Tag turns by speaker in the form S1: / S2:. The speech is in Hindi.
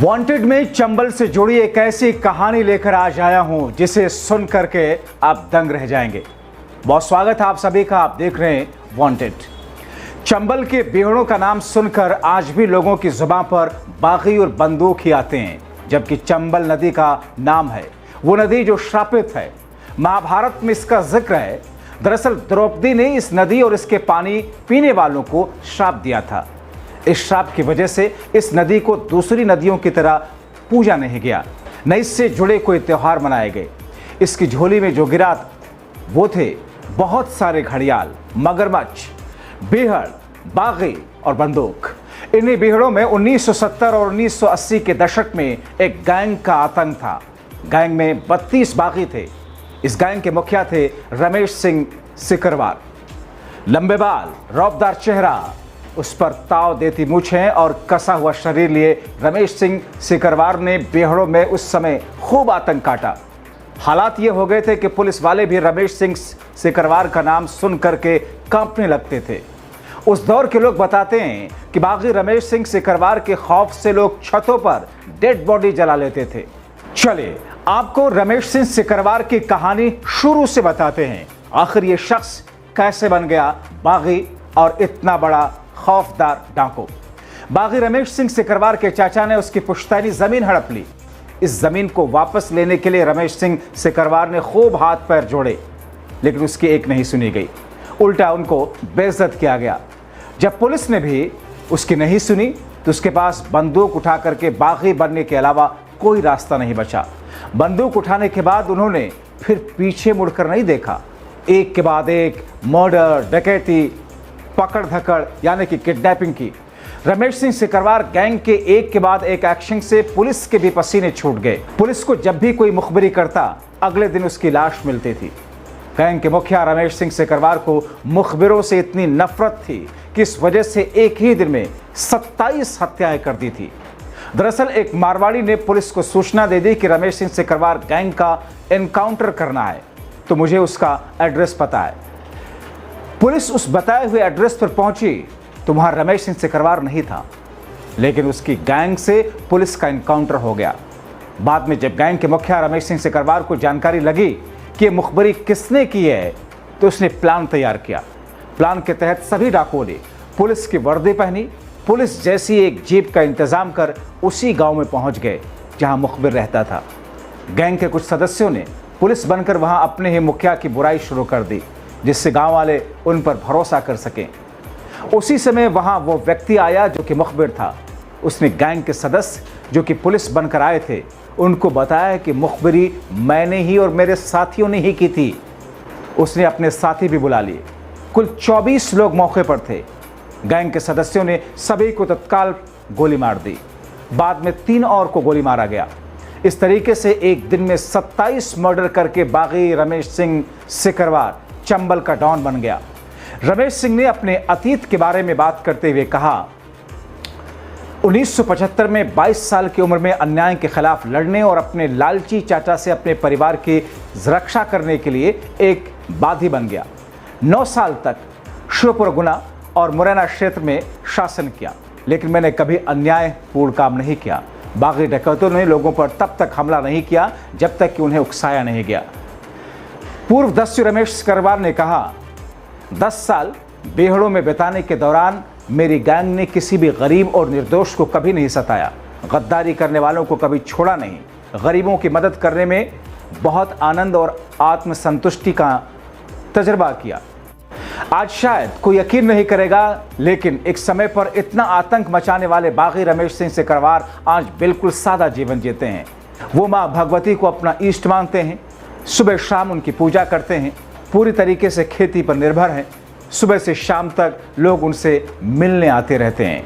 S1: वांटेड में चंबल से जुड़ी एक ऐसी कहानी लेकर आज आया हूं जिसे सुन करके आप दंग रह जाएंगे। बहुत स्वागत है आप सभी का। आप देख रहे हैं वांटेड। चंबल के बीहड़ों का नाम सुनकर आज भी लोगों की जुबान पर बागी और बंदूक ही आते हैं, जबकि चंबल नदी का नाम है वो नदी जो श्रापित है। महाभारत में इसका जिक्र है। दरअसल द्रौपदी ने इस नदी और इसके पानी पीने वालों को श्राप दिया था। इस श्राप की वजह से इस नदी को दूसरी नदियों की तरह पूजा नहीं गया, न इससे जुड़े कोई त्योहार मनाए गए। इसकी झोली में जो गिरा वो थे बहुत सारे घड़ियाल, मगरमच्छ, बीहड़, बागी और बंदूक। इन्हीं बीहड़ों में 1970 और 1980 के दशक में एक गैंग का आतंक था। गैंग में 32 बागी थे। इस गैंग के मुखिया थे रमेश सिंह सिकरवार। लंबे बाल, रौबदार चेहरा, उस पर ताव देती मूछें और कसा हुआ शरीर लिए रमेश सिंह सिकरवार ने बीहड़ों में उस समय खूब आतंक काटा। हालात ये हो गए थे कि पुलिस वाले भी रमेश सिंह सिकरवार का नाम सुन करके कांपने लगते थे। उस दौर के लोग बताते हैं कि बागी रमेश सिंह सिकरवार के खौफ से लोग छतों पर डेड बॉडी जला लेते थे। चलिए आपको रमेश सिंह सिकरवार की कहानी शुरू से बताते हैं। आखिर ये शख्स कैसे बन गया बागी और इतना बड़ा खौफदार डाकू। बागी रमेश सिंह सिकरवार के चाचा ने उसकी पुश्तैनी जमीन हड़प ली। इस जमीन को वापस लेने के लिए रमेश सिंह सिकरवार ने खूब हाथ पैर जोड़े, लेकिन उसकी एक नहीं सुनी गई। उल्टा उनको बेइज्जत किया गया। जब पुलिस ने भी उसकी नहीं सुनी तो उसके पास बंदूक उठा करके बागी बनने के अलावा कोई रास्ता नहीं बचा। बंदूक उठाने के बाद उन्होंने फिर पीछे मुड़कर नहीं देखा। एक के बाद एक मर्डर, डकैती, पकड़ धकड़ यानी कि किडनैपिंग की। रमेश सिंह सिकरवार गैंग के एक के बाद एक एक्शन से पुलिस के भी पसीने छूट गए। पुलिस को जब भी कोई मुखबिरी करता अगले दिन उसकी लाश मिलती थी। गैंग के मुखिया रमेश सिंह सिकरवार को मुखबिरों से इतनी नफरत थी कि इस वजह से एक ही दिन में 27 हत्याएं कर दी थी। दरअसल एक मारवाड़ी ने पुलिस को सूचना दे दी कि रमेश सिंह सिकरवार गैंग का एनकाउंटर करना है, तो मुझे उसका एड्रेस पता है। पुलिस उस बताए हुए एड्रेस पर पहुंची तो वहां रमेश सिंह सिकरवार नहीं था, लेकिन उसकी गैंग से पुलिस का एनकाउंटर हो गया। बाद में जब गैंग के मुखिया रमेश सिंह सिकरवार को जानकारी लगी कि ये मुखबरी किसने की है, तो उसने प्लान तैयार किया। प्लान के तहत सभी डाकुओं ने पुलिस की वर्दी पहनी, पुलिस जैसी एक जीप का इंतजाम कर उसी गांव में पहुंच गए जहां मुखबिर रहता था। गैंग के कुछ सदस्यों ने पुलिस बनकर वहां अपने ही मुखिया की बुराई शुरू कर दी, जिससे गांव वाले उन पर भरोसा कर सकें। उसी समय वहां वो व्यक्ति आया जो कि मुखबिर था। उसने गैंग के सदस्य जो कि पुलिस बनकर आए थे उनको बताया कि मुखबिरी मैंने ही और मेरे साथियों ने ही की थी। उसने अपने साथी भी बुला लिए। कुल 24 लोग मौके पर थे। गैंग के सदस्यों ने सभी को तत्काल गोली मार दी। बाद में 3 और को गोली मारा गया। इस तरीके से एक दिन में 27 मर्डर करके बागी रमेश सिंह सिकरवार चंबल का डॉन बन गया। रमेश सिंह ने अपने अतीत के बारे में बात करते हुए कहा, 1975 में 22 साल की उम्र में अन्याय के खिलाफ लड़ने और अपने लालची चाचा से अपने परिवार की रक्षा करने के लिए एक बागी बन गया। 9 साल तक श्योपुर, गुना और मुरैना क्षेत्र में शासन किया, लेकिन मैंने कभी अन्यायपूर्ण काम नहीं किया। बागी डकैतों ने लोगों पर तब तक हमला नहीं किया जब तक कि उन्हें उकसाया नहीं गया। पूर्व दस्यु रमेश सिकरवार ने कहा, 10 साल बीहड़ों में बिताने के दौरान मेरी गैंग ने किसी भी गरीब और निर्दोष को कभी नहीं सताया, गद्दारी करने वालों को कभी छोड़ा नहीं। गरीबों की मदद करने में बहुत आनंद और आत्मसंतुष्टि का तजर्बा किया। आज शायद कोई यकीन नहीं करेगा, लेकिन एक समय पर इतना आतंक मचाने वाले बागी रमेश सिंह सिकरवार आज बिल्कुल सादा जीवन जीते हैं। वो माँ भगवती को अपना इष्ट मानते हैं। सुबह शाम उनकी पूजा करते हैं। पूरी तरीके से खेती पर निर्भर हैं। सुबह से शाम तक लोग उनसे मिलने आते रहते हैं।